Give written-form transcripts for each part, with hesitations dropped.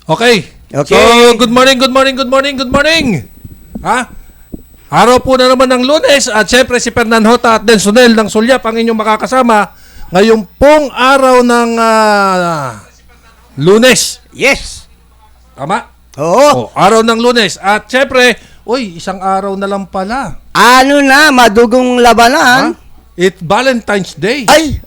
Okay. Okay. So, good morning. Ha? Araw po na naman ng Lunes at syempre si Fernan Hota at Densonel ng Sulyap ang inyong makakasama ngayong pong araw ng Lunes. Yes. Tama? Oo. Araw ng Lunes. At syempre, isang araw na lang pala. Ano na, madugong labanan. It's Valentine's Day. Ay,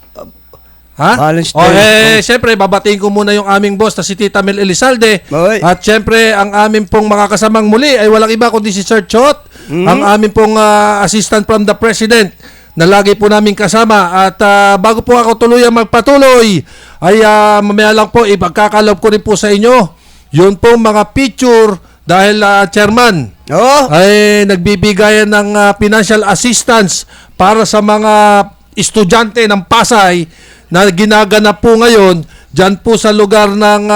Ha? Valentine's Day. Siyempre, babatiin ko muna yung aming boss na si Tita Mel Elizalde. Oy. At siyempre, ang aming pong makakasamang muli ay walang iba kundi si Sir Chot, ang aming pong assistant from the President na lagi po namin kasama. At bago po ako tuluyang magpatuloy, ay mamaya lang po, ipagkakalob ko rin po sa inyo yun pong mga picture dahil Chairman ay nagbibigayan ng financial assistance para sa mga estudyante ng Pasay na ginaganap po ngayon diyan po sa lugar ng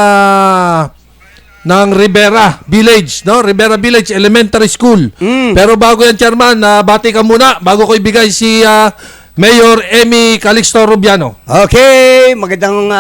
Rivera Village, no? Rivera Village Elementary School. Pero bago yan, Chairman, bati ka muna bago ko ibigay si Mayor Emmy Calixto Rubiano. Okay, magandang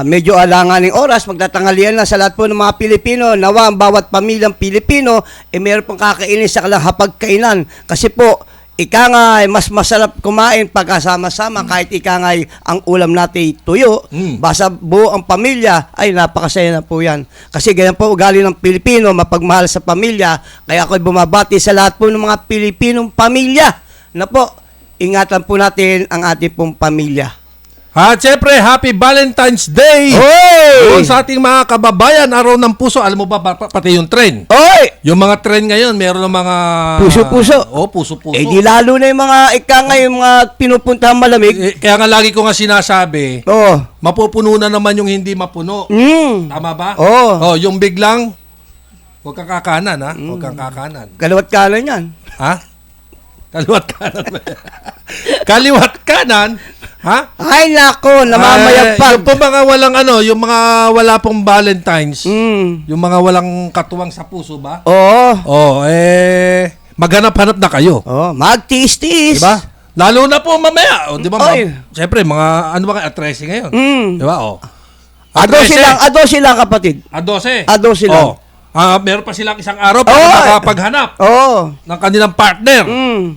medyo alanganing oras, magtatangalian na sa lahat po ng mga Pilipino. Nawa ang bawat pamilyang Pilipino mayroon pong kakainin sa kanilang hapagkainan. Kasi po, ika nga mas masarap kumain pagkasama-sama kahit ika nga ang ulam natin tuyo, basta buo ang pamilya, ay napakasaya na po yan. Kasi ganyan po ugali ng Pilipino, mapagmahal sa pamilya. Kaya ako'y bumabati sa lahat po ng mga Pilipinong pamilya na po, ingatan po natin ang ating pong pamilya. At syempre, Happy Valentine's Day! Oy! Sa ating mga kababayan, araw ng puso. Alam mo ba, pati yung trend? Oy! Yung mga trend ngayon, meron ng mga... Puso-puso. Puso-puso. Di lalo na yung mga yung mga pinupuntahan malamig. Kaya nga lagi ko nga sinasabi, mapupuno na naman yung hindi mapuno. Tama ba? Yung biglang, huwag kang kakanan, ha? Huwag kang kakanan. Kaliwat kanan yan. Ha? Kaliwat kanan. Kaliwat kanan? Ha? Ay, nako, namamayagpag. Yung po mga walang yung mga wala pong Valentine's, yung mga walang katuwang sa puso ba? Maghanap-hanap na kayo. Magtiis-tiis. Diba? Lalo na po mamaya. Di ba? Siyempre, mga, ano ba kayo, A13 ngayon? Di ba? A12 lang, kapatid. A12? A12 lang. Meron pa silang isang araw para makapaghanap ng kanilang partner.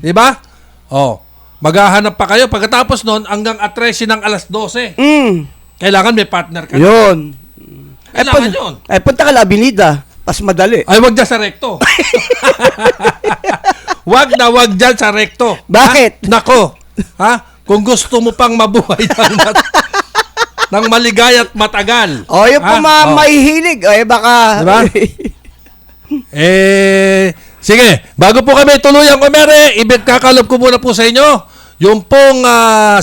Di ba? Maghahanap pa kayo. Pagkatapos nun, hanggang A13 ng alas 12. Kailangan may partner ka. Yun. Kailangan yun. Punta ka na Avenida. Pas madali. Ay, wag dyan sa rekto. Wag dyan sa rekto. Bakit? Nako. Kung gusto mo pang mabuhay ng maligay at matagal. Yung mahihilig. Baka... Diba? Sige, bago po kami tuluyang umere, kakalob ko muna po sa inyo yung pong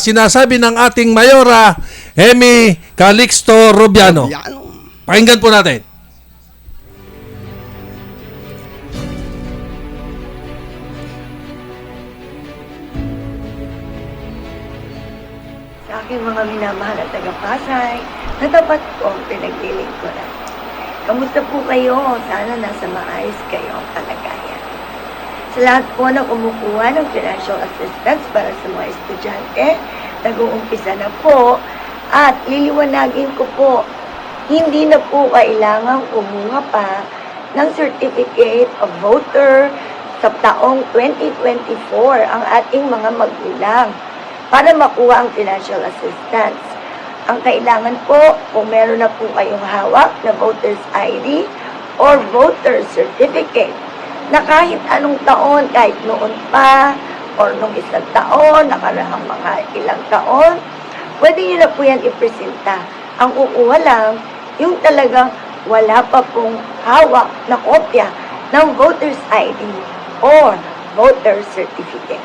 sinasabi ng ating Mayora, Emmy Calixto Rubiano. Pakinggan po natin. Sa aking mga minamahal at taga-Pasay, natapat ko ang pinaglilingkuran. Kamusta po kayo? Sana nasa maayos kayo ang kalagayan. Sa lahat po na kumukuha ng financial assistance para sa mga estudyante, nag-uumpisa na po at liliwanagin ko po, hindi na po kailangang kumuha pa ng certificate of voter sa taong 2024 ang ating mga magulang para makuha ang financial assistance. Ang kailangan po, kung meron na po kayong hawak na voter's ID or voter certificate, na kahit anong taon, kahit noon pa, or nung isang taon, nakaraang mga ilang taon, pwede nyo na po yan ipresenta. Ang kukuha lang, yung talagang wala pa pong hawak na kopya ng voter's ID or voter certificate.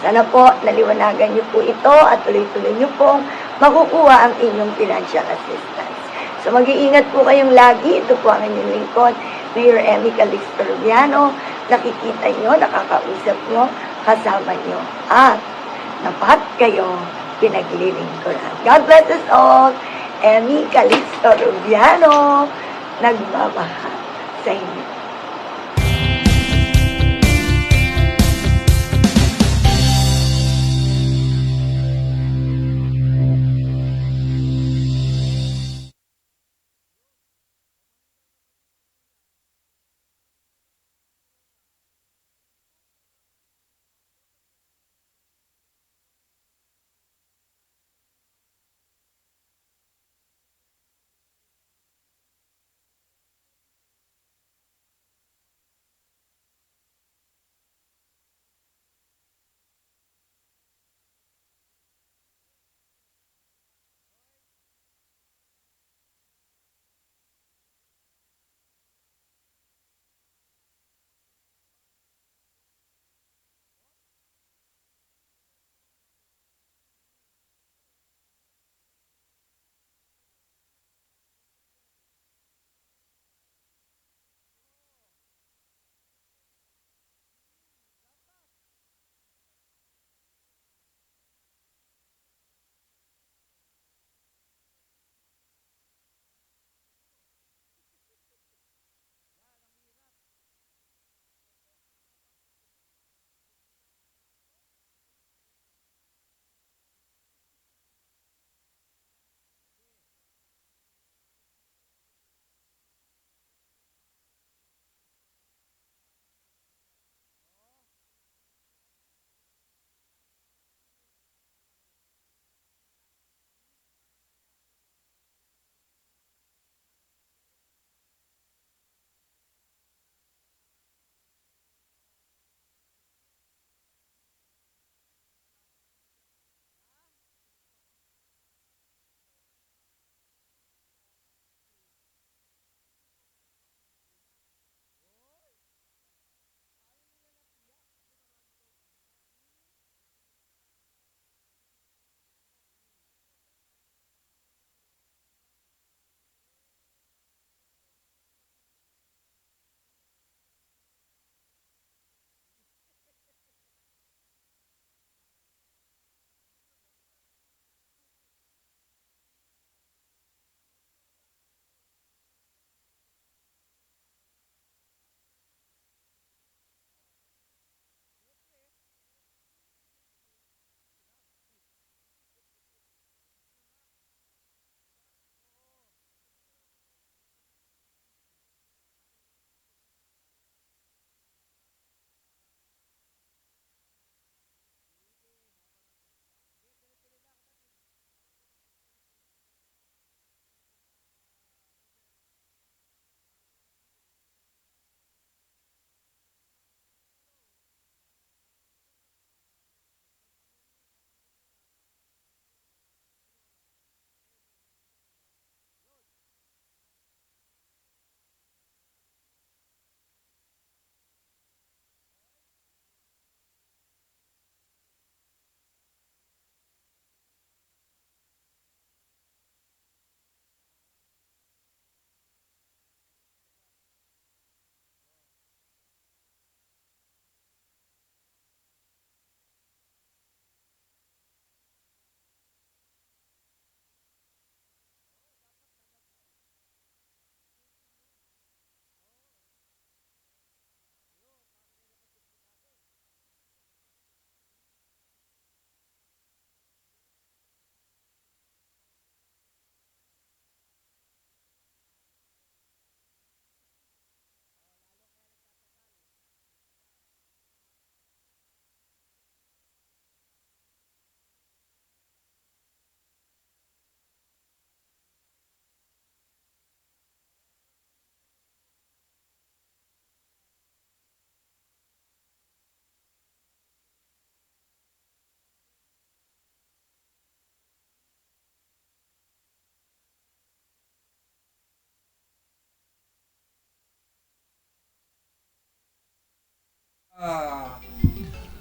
Sana po, naliwanagan nyo po ito at tuloy-tuloy nyo pong makukuha ang inyong financial assistance. So mag-iingat po kayong lagi. Ito po ang inyong lingkod, Mayor Emmy Calixto Rubiano. Nakikita nyo, nakakausap nyo, kasama nyo. At napat kayo pinaglilingkuran. God bless us all. Emmy Calixto Rubiano, nagmamahal sa inyo.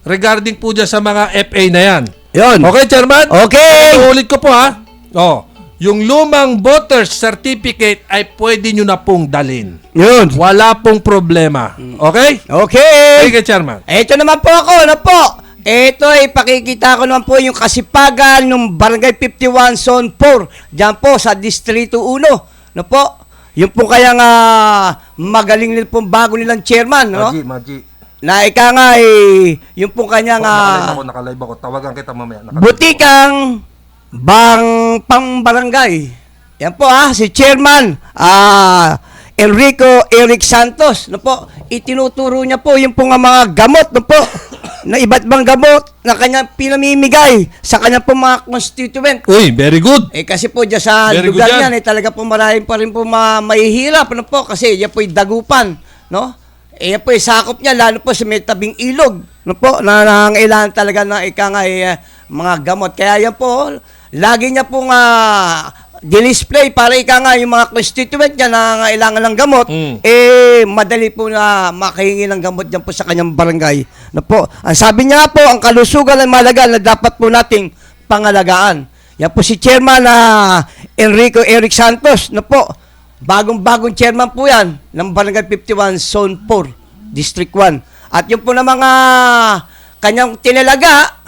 regarding po dyan sa mga FA na yan. Yun. Okay, Chairman? Okay. Ulit ko po ha. Yung lumang voter's certificate ay pwede nyo na pong dalhin. Yun. Wala pong problema. Okay? Okay. Sige, Chairman. Ito naman po ako, ano po? Ito ay pakikita ko naman po yung kasipagan ng Barangay 51 Zone 4. Diyan po sa Distrito 1. Ano po? Yung po kaya nga magaling nila pong bago nilang chairman, no? Maji. Na ika nga yung po kanya nga Nakalive ako. Tawagan kita mamaya. butikang pambarangay. Yan po si Chairman Enrico Eric Santos, no po, itinuturo niya po yung po nga mga gamot, no po, na iba't ibang gamot na kanya pinamimigay sa kanya po mga constituent. Uy, very good. Kasi po dyan sa Very good lugar yan. niyan, talaga po maraming pa rin po mahihirap, ano po, kasi yan po dagupan, no? Yan po sakop niya, lalo po sa may tabing ilog, no po, na nangailangan talaga ng mga gamot. Kaya yan po, lagi niya pong display para yung mga constituent niya na nangailangan ng gamot, madali po na makahingi ng gamot dyan po sa kanyang barangay. No po, ang sabi niya po, ang kalusugan ay mahalaga na dapat po nating pangalagaan. Yan po si Chairman Enrico Eric Santos, no po, bagong-bagong chairman po yan ng Barangay 51 Zone 4, District 1. At yung po na mga kanyang tinalaga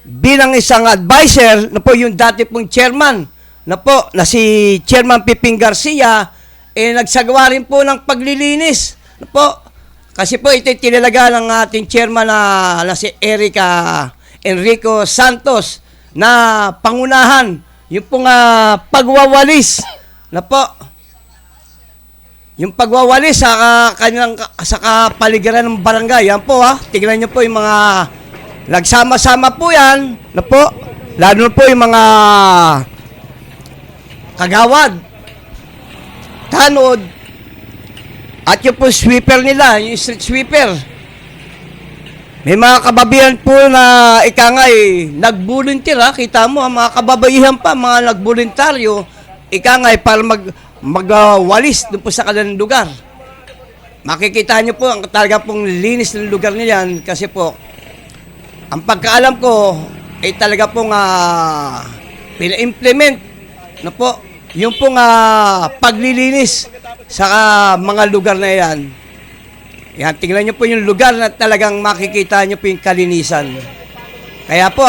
bilang isang advisor, na po yung dati pong chairman, na po, na si Chairman Piping Garcia, nagsagawa rin po ng paglilinis. Na po, kasi po ito tinalaga ng ating chairman na si Enrico Santos, na pangunahan, yung pong pagwawalis, na po, yung pagwawalis sa kapaligiran ng barangay. Yan po tignan niyo po yung mga nagsama-sama po yan, na po, lalo po yung mga kagawad, tanod, at yung po sweeper nila, yung street sweeper. May mga kababayan po na nag-volunteer, kita mo, mga kababaihan pa, mga nag-voluntaryo, para magwalis doon po sa kanilang lugar. Makikita nyo po, ang talaga pong linis ng lugar niyan, kasi po, ang pagkaalam ko, ay talaga pong pina-implement na po, yung pong paglilinis sa mga lugar na yan. Yan, tingnan nyo po yung lugar na talagang makikita nyo po yung kalinisan. Kaya po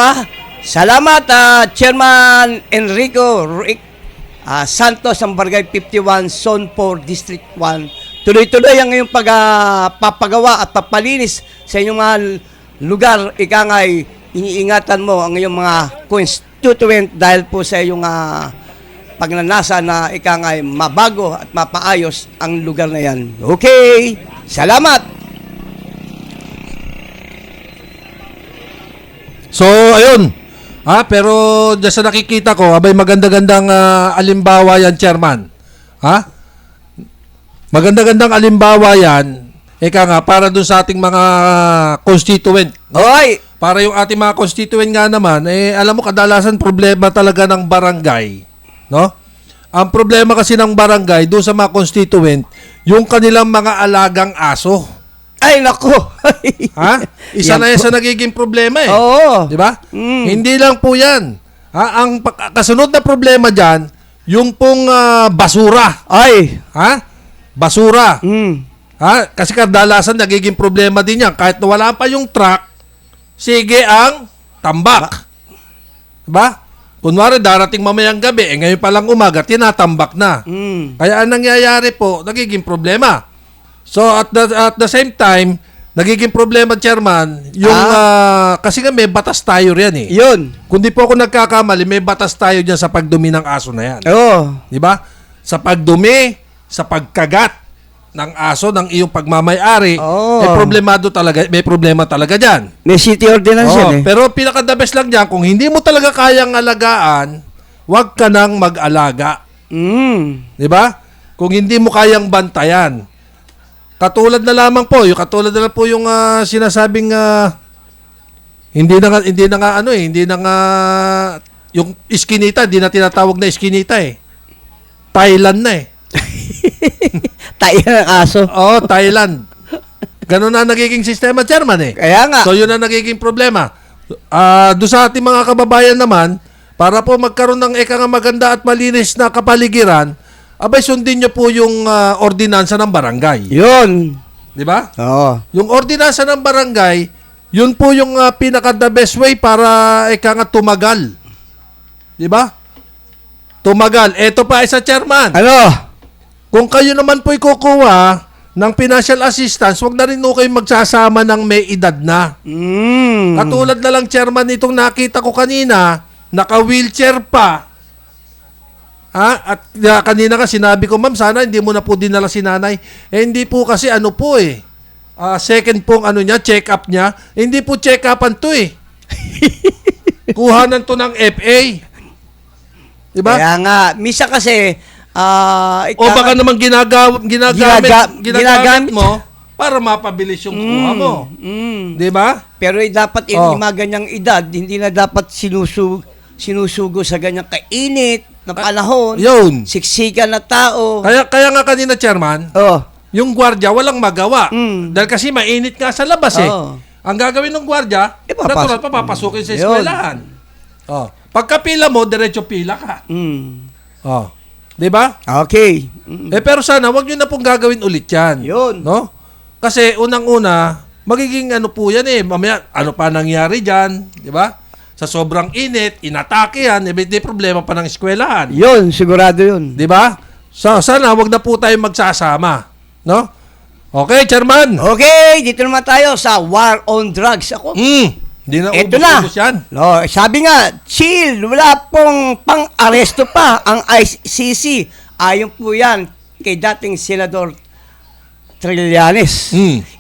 salamat Chairman Enrico Santos ng Barangay 51 Zone 4 District 1. Tuloy-tuloy ang iyong papagawa at papalinis sa inyong mga lugar. Iniingatan mo ang iyong mga constituent dahil po sa iyong pagnanasa na mabago at mapaayos ang lugar na yan. Okay, salamat! So, ayun. Pero dyan sa nakikita ko, maganda-gandang alimbawa yan, Chairman. Maganda-gandang alimbawa yan. Para dun sa ating mga constituent. Hoy! Para yung ating mga constituent nga naman, alam mo, kadalasan problema talaga ng barangay. No? Ang problema kasi ng barangay, doon sa mga constituent, yung kanilang mga alagang aso. Ay, nako! Isa na yan sa nagiging problema Oo. Di ba? Hindi lang po yan. Ang kasunod na problema dyan, yung pong basura. Ay! Basura. Kasi kadalasan nagiging problema din yan. Kahit wala pa yung truck, sige ang tambak. Diba? Kunwari, darating mamayang gabi, ngayon palang umaga, tinatambak na. Kaya ang nangyayari po, nagiging problema. So, at the same time, nagiging problema, Chairman, yung, kasi nga may batas tayo riyan Yun. Kung di po ako nagkakamali, may batas tayo dyan sa pagdumi ng aso na yan. Oo. Di ba? Sa pagdumi, sa pagkagat ng aso ng iyong pagmamay-ari, may problema talaga dyan. May city ordinance yan Pero pinaka-the best lang dyan, kung hindi mo talaga kayang alagaan, huwag ka nang mag-alaga. Di ba? Kung hindi mo kayang bantayan. Katulad na lamang po, yung sinasabing hindi na nga yung iskinita, hindi na tinatawag na iskinita Thailand na Tayo ng aso. Thailand. Ganun na nagiging sistema, Chairman eh. Kaya nga. So yun ang nagiging problema. Doon sa ating mga kababayan naman, para po magkaroon ng nga maganda at malinis na kapaligiran, abay sundin nyo po yung ordinansa ng barangay. Yun. Di ba? Oo. Yung ordinansa ng barangay, yun po yung pinaka-the best way para nga tumagal. Di ba? Tumagal. Eto pa isa, Chairman. Ano? Kung kayo naman po'y kukuha ng financial assistance, wag na rin po kayo magsasama ng may edad na. Katulad na lang, Chairman, itong nakita ko kanina, naka-wheelchair pa. At kanina ka sinabi ko, ma'am, sana hindi mo na po dinala si nanay. Hindi po kasi second pong niya, check-up niya. Hindi po check-upan to eh. Kuhanan to ng FA. Diba? Kaya nga, misa kasi, O baka naman ginagamit mo para mapabilis yung kuha mo. Di ba? pero dapat yung mga ganyang edad, hindi na dapat sinusugo sa ganyang kainit na panahon. Yun. Siksikan na tao. Kaya nga kanina, Chairman, yung gwardiya walang magawa. Dahil kasi mainit nga sa labas eh. Ang gagawin ng gwardiya, natural papapasukin sa eskwelahan. Pagkapila mo, diretso pila ka. Di ba? Okay. Pero sana, wag nyo na pong gagawin ulit yan. Yun. No? Kasi unang-una, magiging po yan eh. Mamaya, ano pa nangyari dyan? Di ba? Sa sobrang init, inatake yan, may problema pa ng eskwelahan. Yun, sigurado yun. Di ba? So, sana, wag na po tayo magsasama. No? Okay, Chairman. Okay, dito naman tayo sa war on drugs. Ako, Di na eto na. ubus yan. No, sabi nga, chill, wala pong pang-aresto pa ang ICC. Ayon po yan kay dating Senador Trillanes.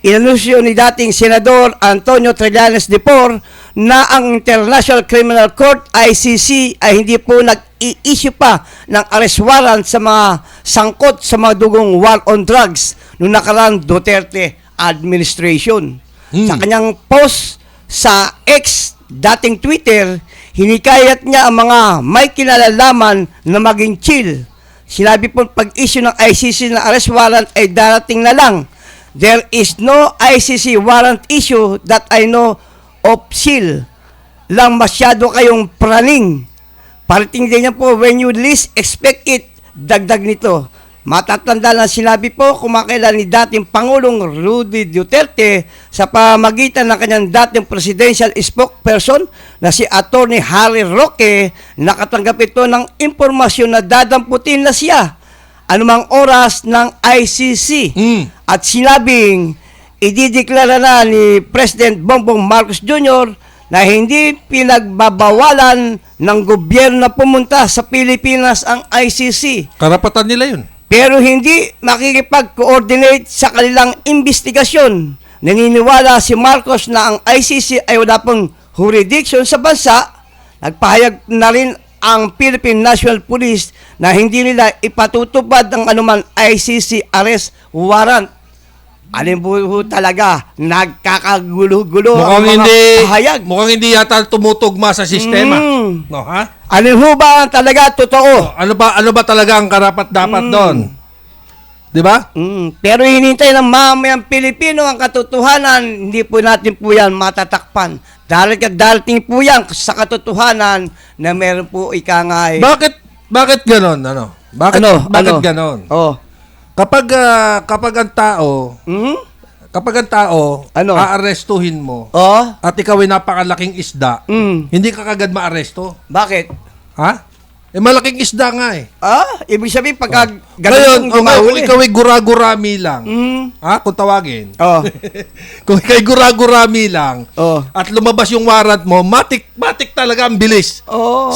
Inanunsyo ni dating Senador Antonio Trillanes de Por na ang International Criminal Court, ICC, ay hindi po nag-i-issue pa ng arrest warrant sa mga sangkot sa mga dugong war on drugs noong nakarang Duterte administration. Sa kanyang post sa X, dating Twitter, hinikayat niya ang mga may kinalalaman na maging chill. Sinabi po pag-issue ng ICC na arrest warrant ay darating na lang. There is no ICC warrant issue that I know of, chill. Lang masyado kayong praning. Parating din niya po, when you least expect it, dagdag nito. Matatanda na sinabi po kumakailan ni dating Pangulong Rudy Duterte sa pamagitan ng kanyang dating presidential spokesperson na si Attorney Harry Roque, nakatanggap ito ng impormasyon na dadamputin na siya anumang oras ng ICC. At sinabing idideklara na ni President Bongbong Marcos Jr. na hindi pinagbabawalan ng gobyerno na pumunta sa Pilipinas ang ICC. Karapatan nila yun. Pero hindi makikipag-coordinate sa kanilang investigasyon. Naniniwala si Marcos na ang ICC ay wala pong jurisdiction sa bansa. Nagpahayag na rin ang Philippine National Police na hindi nila ipatutupad ang anuman ICC arrest warrant. Alin po talaga, nagkakagulo-gulo ang mga pahayag. Mukhang hindi yata tumutugma sa sistema. No, ha? Alin ho ba ang talaga totoo? Ano ba talaga ang karapat-dapat doon? 'Di ba? Pero hinintay ng mamayang Pilipino ang katotohanan, hindi po natin po yan matatakpan. Darating po yan sa katotohanan na meron po ikangay. Bakit ganon? Bakit ganon? Kapag ang tao aarestuhin mo at ikaw ay napakalaking isda, hindi ka kagad maaresto. Bakit? Ha? Malaking isda nga eh. Ibig sabihin pagka Ngayon, kung ikaw ay gura-gurami lang, kung tawagin, kung ikaw ay gura-gurami lang, at lumabas yung warrant mo, matik talaga ang bilis.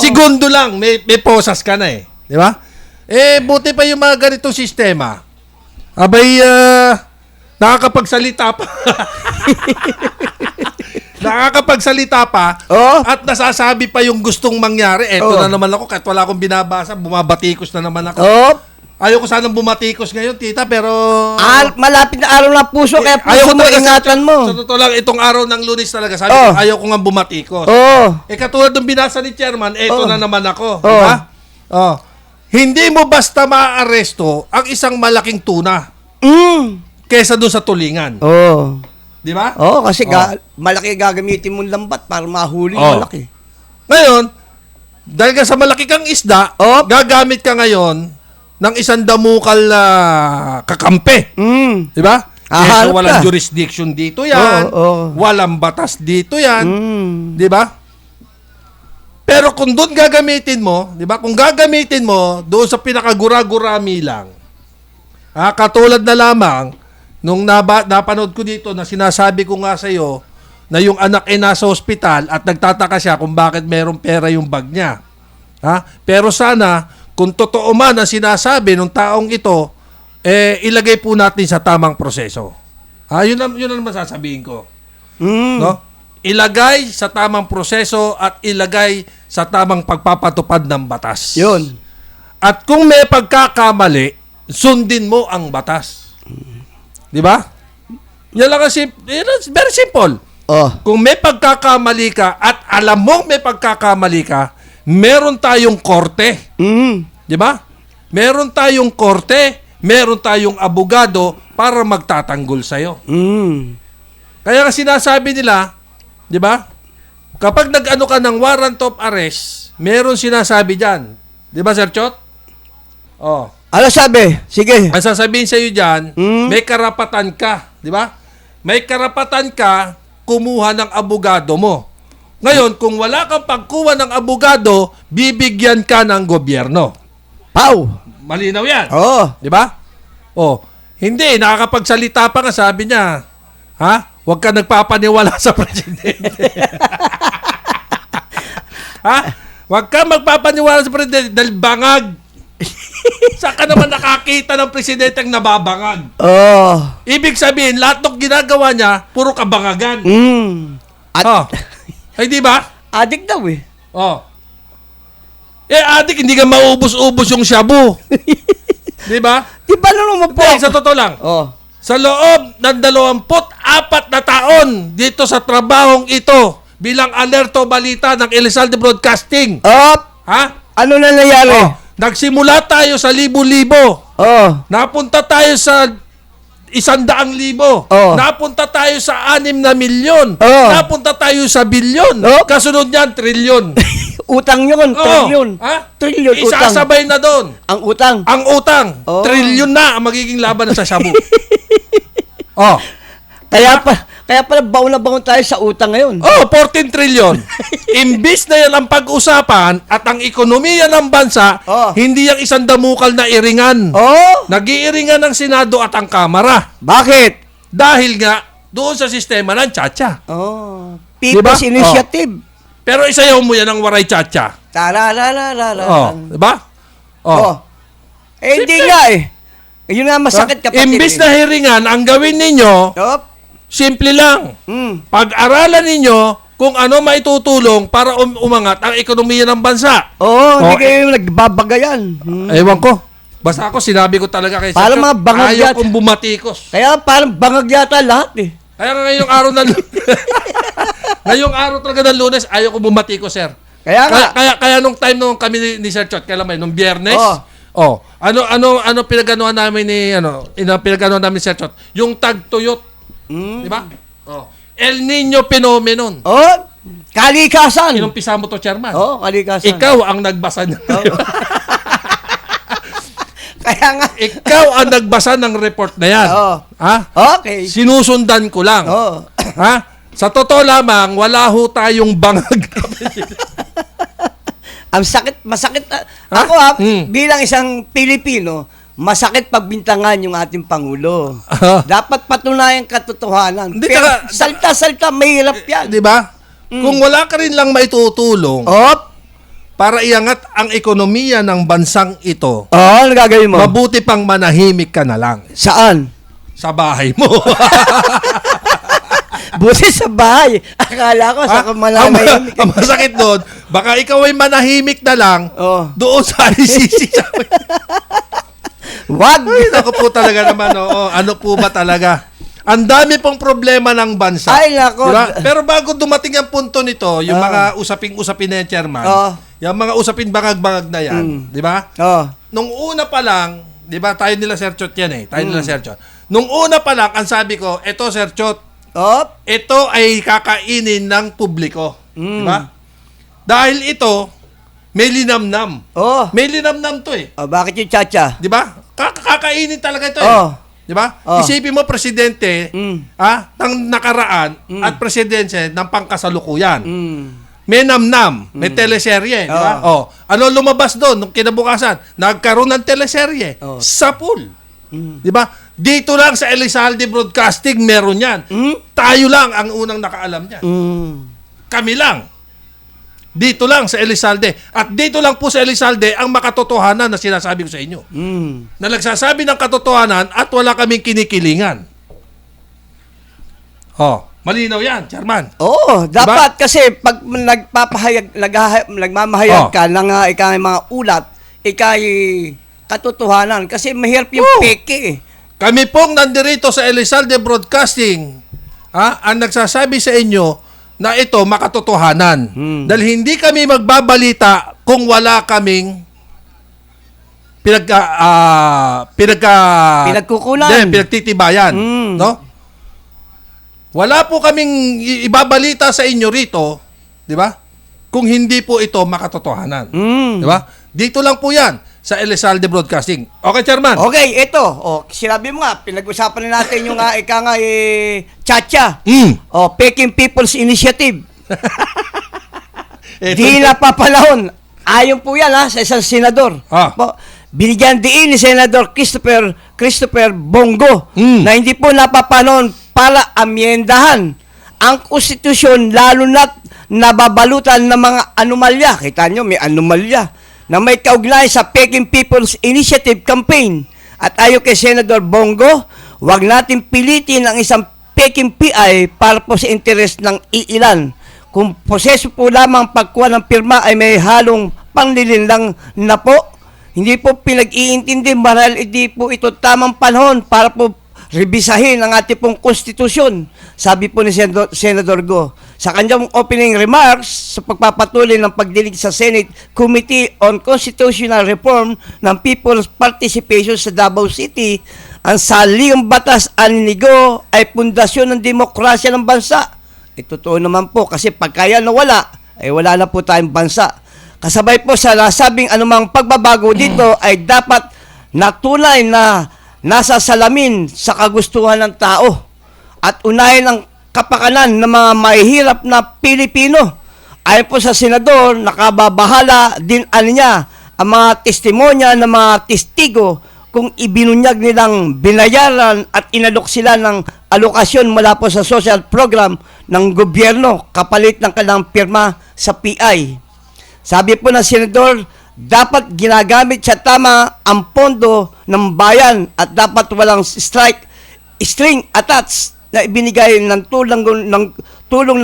Segundo lang, may posas ka na eh. Di ba? Buti pa yung mga ganitong sistema. Abay, nakakapagsalita pa. Nakakapagsalita pa at nasasabi pa yung gustong mangyari. Eto na naman ako, kahit wala akong binabasa, bumabatikos na naman ako. Ayoko sanang bumatikos ngayon, tita, pero... malapit na araw ng puso, kaya puso mo, ingatan mo. Sa totoo lang, itong araw ng Lunes talaga, sabi ko, ayoko nga bumatikos. Katulad ng binasa ni Chairman, eto na naman ako. Diba? Hindi mo basta maaaresto ang isang malaking tuna. kesa doon sa tulingan. Oo. Di ba? Oo, kasi malaki gagamitin mong lambat para mahuli yung malaki. Ngayon, dahil ka sa malaki kang isda, gagamit ka ngayon ng isang damukal na kakampi. Di ba? Hahanap Walang ka. jurisdiction dito yan. Walang batas dito yan. Di ba? Pero kung doon gagamitin mo, di ba? Kung gagamitin mo doon sa pinakagura-gurami lang, katulad na lamang, nung napanood ko dito na sinasabi ko nga sa iyo na yung anak ay nasa ospital at nagtataka siya kung bakit merong pera yung bag niya. Pero sana, kung totoo man ang sinasabi ng taong ito, ilagay po natin sa tamang proseso. Yun ang masasabihin ko. No? Ilagay sa tamang proseso at ilagay sa tamang pagpapatupad ng batas. Yun. At kung may pagkakamali, sundin mo ang batas. Di ba? Yan lang very simple. Kung may pagkakamali ka at alam mong may pagkakamali ka, meron tayong korte. Di ba? Meron tayong korte, meron tayong abogado para magtatanggol sa'yo. Kaya nga sinasabi nila, di ba? Kapag nag-ano ka ng warrant of arrest, meron sinasabi dyan. Di ba, Sir Chot? Ano sabi? Sige. Ang sasabihin sa'yo dyan, may karapatan ka. Di ba? May karapatan ka kumuha ng abogado mo. Ngayon, kung wala kang pagkuha ng abogado, bibigyan ka ng gobyerno. Pau! Malinaw yan. Oo. Di ba? Hindi, nakakapagsalita pa nga, sabi niya, huwag ka nagpapaniwala sa presidente. Huwag ka magpapaniwala sa presidente dahil bangag. Saan ka naman nakakita ng presidente ang nababangag? Ibig sabihin, lahat ng ginagawa niya, puro kabangagan. Ay, di ba? Adik daw eh. Adik, hindi ka maubos-ubos yung shabu. Di ba? Di ba naman po? Sa totoo lang. Sa loob ng 24 na taon dito sa trabahong ito bilang alerto balita ng Elizalde Broadcasting. Ano na nangyari? Nagsimula tayo sa libo-libo. Napunta tayo sa 100,000. Napunta tayo sa 6 na milyon. Napunta tayo sa bilyon. Kasunod niyan, trilyon. Utang yun, trilyon. Trilyon utang. Isasabay na doon. Ang utang. Ang utang. Trilyon na ang magiging laban sa shabu. Kaya pala baon na baon tayo sa utang ngayon. 14 trilyon. Imbis na yan ang pag-usapan at ang ekonomiya ng bansa, hindi yung isang damukal na iringan. Nag-iiringan ng Senado at ang Kamara. Bakit? Dahil nga, doon sa sistema ng tsa-tsa. People's Initiative. Pero isayaw mo yan ang waray tsa-tsa. Tararararara. Diba? Hindi nga eh. Yun nga masakit kapatid. Imbis na hiringan, ang gawin ninyo, simple lang. Pag-aralan ninyo kung ano maitutulong para umangat ang ekonomiya ng bansa. Hindi kayo nagbabagayan. Ewan ko. Basta ako, sinabi ko talaga kay Parang mga bangag ayaw yata. kong bumatikos. Kaya parang bangag yata lahat eh. Kaya ngayong araw na ngayong araw talaga ng Lunes, ayaw kong bumatikos, sir. Kaya nung time nung kami ni Sir Chot, kailan ba yun? Nung Biyernes? Ano pinaganoan namin pinaganoan namin ni Sir Chot? Yung tagtuyot. Di ba? El Nino phenomenon. Kalikasan. Inumpisa mo to, chairman. Kalikasan. Ikaw ang nagbasa niya. Kaya nga. Ikaw ang nagbasa ng report na yan. Okay. Sinusundan ko lang. Sa totoo lamang, wala ho tayong bangag. Ang masakit. Ako bilang isang Pilipino, masakit pagbintangan yung ating Pangulo. Dapat patunayan katotohanan. Pero salta-salta, mahirap yan. Di ba? Kung wala ka rin lang maitutulong para iangat ang ekonomiya ng bansang ito, ano gagawin mo? mabuti pang manahimik ka na lang. Saan? Sa bahay mo. Buti sa bahay. Akala ko sa manahimik. Ang masakit doon, baka ikaw ay manahimik na lang doon sa ICC. Wag! Ako po talaga naman, ano po ba talaga? Ang dami pong problema ng bansa. Ay, nako. Diba? Pero bago dumating ang punto nito, yung mga usaping-usapin na yan, chairman, yung mga usapin bangag-bangag na yan, di ba? Nung una pa lang, 'Di ba? Tayo nila Sir Chot yan eh. Tayo nila Sir Chot. Nung una pa lang, ang sabi ko, eto Sir Chot, Op. ito ay kakainin ng publiko. 'Di ba? Dahil ito, may linamnam. Oh. May linamnam to eh. Oh, bakit yung chacha? 'Di ba? Kakainin talaga ito eh. Oh. 'Di ba? Oh. Isipin mo presidente ng nakaraan at presidente ng pangkasalukuyan. May namnam, may teleserye, di ba? Oh. Ano lumabas doon nung kinabukasan? Nagkaroon ng teleserye sa pool. Di ba? Dito lang sa Elizalde Broadcasting meron 'yan. Tayo lang ang unang nakaalam niyan. Kami lang. Dito lang sa Elizalde. At dito lang po sa Elizalde ang makatotohanan na sinasabi ko sa inyo. Na nagsasabi ng katotohanan at wala kaming kinikilingan. Oh, malinaw yan, Chairman. Oo, dapat kasi pag nagmamahayag ka ng ikang mga ulat, ikay katotohanan. Kasi mahirap yung peke eh. Kami pong nandirito sa Elizalde Broadcasting, ang nagsasabi sa inyo na ito makatotohanan. Dahil hindi kami magbabalita kung wala kaming Pinagkukunan. Pinagtitibayan. No? Wala po kaming ibabalita sa inyo rito, di ba? Kung hindi po ito makatotohanan. Di ba? Dito lang po yan sa Elizalde Broadcasting. Okay, Chairman? Okay, ito. Sinabi mo nga, pinag-usapan na natin yung chacha. Peking People's Initiative. Di na papalahon. Ayon po yan sa isang senador. Binigyan diin ni Senador Christopher Bongo na hindi po napapanon para amyendahan ang konstitusyon, lalo na't nababalutan ng mga anomalya. Kita nyo, may anomalya na may kaugnay sa Peking People's Initiative campaign. At ayon kay Senador Bongo, huwag natin pilitin ang isang Peking PI para po sa interes ng iilan. Kung proseso po lamang pagkuha ng pirma ay may halong panlilinlang na po, hindi po pinag-iintindi marahil hindi po ito tamang panahon para po rebisahin ang ating pong konstitusyon, sabi po ni Senador Go. Sa kanyang opening remarks sa pagpapatuloy ng pagdinig sa Senate Committee on Constitutional Reform ng People's Participation sa Davao City, ang saligang batas aninigo ay pundasyon ng demokrasya ng bansa. Totoo naman po kasi pagkaya nawala, ay wala na po tayong bansa. Kasabay po sa nasabing anumang pagbabago dito ay dapat natunay na nasa salamin sa kagustuhan ng tao at unahin ang kapakanan ng mga mahihirap na Pilipino. Ayon po sa senador, nakababahala din niya ang mga testimonya ng mga testigo kung ibinunyag nilang binayaran at inalok sila ng alokasyon mula po sa social program ng gobyerno kapalit ng kanilang pirma sa PI. Sabi po ng senador, dapat ginagamit sa tama ang pondo ng bayan at dapat walang string attached na ibinigay ng tulong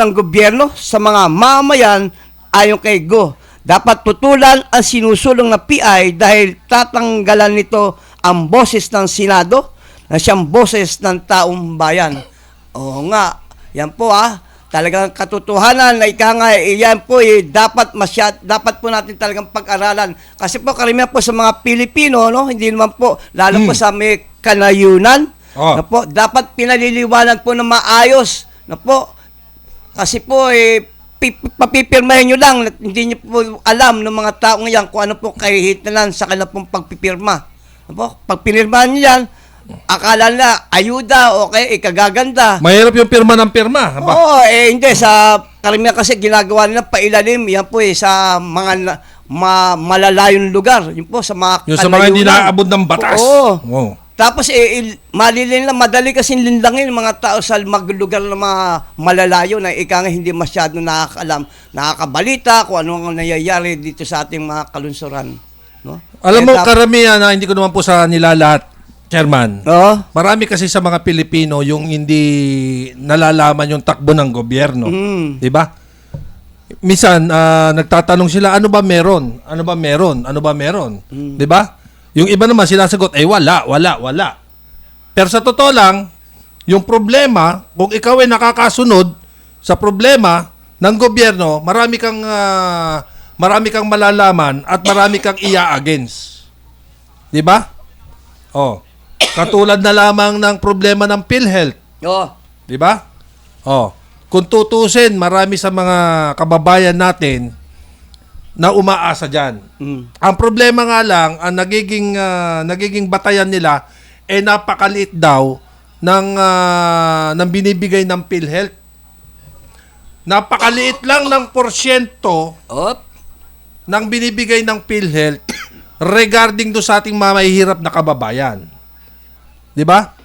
ng gobyerno sa mga mamamayan ayon kay Go. Dapat tutulan ang sinusulong na PI dahil tatanggalan nito ang boses ng Senado na siyang boses ng taong bayan. Oo nga, yan po talagang katotohanan na yan po dapat po natin talagang pag-aralan. Kasi po karamihan po sa mga Pilipino, hindi naman po, lalo po sa may kanayunan, na po, dapat pinaliliwanag po na maayos, na po, kasi po papipirmahin nyo lang, hindi nyo po alam ng mga taong yan kung ano po kahihitanan sa kanilang pong pagpipirma. Na po, pag pinirmahan nyo yan, akala na ayuda o ikagaganda. Mahirap yung pirma ng pirma. Oo, hindi. Sa karamihan kasi ginagawa nila pailalim. Yan po sa mga malalayong lugar. Yun po sa mga yung sa mga hindi naaabot ng batas. Oo. Tapos malilin lang, madali kasi linlangin mga tao sa maglugar ng mga malalayo na hindi masyado nakakalam, nakakabalita kung ano ang nangyayari dito sa ating mga kalunsuran. No? Alam mo, karamihan na hindi ko naman po sa nilalahat, Chairman. Marami kasi sa mga Pilipino yung hindi nalalaman yung takbo ng gobyerno. 'Di ba? Minsan nagtatanong sila, ano ba meron? Ano ba meron? Ano ba meron? 'Di ba? Yung iba naman sinasagot, wala. Pero sa totoo lang, yung problema, kung ikaw ay nakakasunod sa problema ng gobyerno, marami kang malalaman at marami kang iya-against. 'Di ba? Oh. Katulad na lamang ng problema ng PhilHealth. Oh. Di ba? Oh. Kung tutusin, marami sa mga kababayan natin na umaasa dyan. Ang problema nga lang, ang nagiging batayan nila, napakaliit daw ng binibigay ng PhilHealth. Napakaliit lang ng porsyento Op. ng binibigay ng PhilHealth regarding do sa ating mahihirap na kababayan. 'Di ba?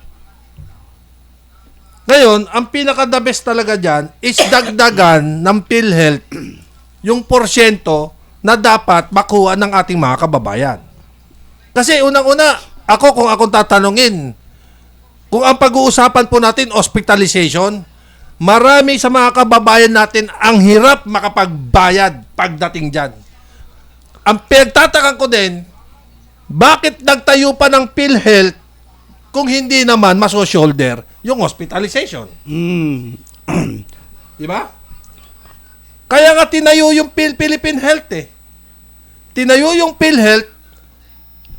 Ngayon, ang pinaka-the best talaga diyan is dagdagan ng PhilHealth yung porsyento na dapat makuha ng ating mga kababayan. Kasi unang-una, kung akong tatanungin, kung ang pag-uusapan po natin hospitalization, marami sa mga kababayan natin ang hirap makapagbayad pagdating diyan. Ang pinagtatakan ko din, bakit nagtayo pa ng PhilHealth kung hindi naman maso-shoulder yung hospitalization? Di ba? Kaya nga tinayo yung Philippine Health eh. Tinayo yung PhilHealth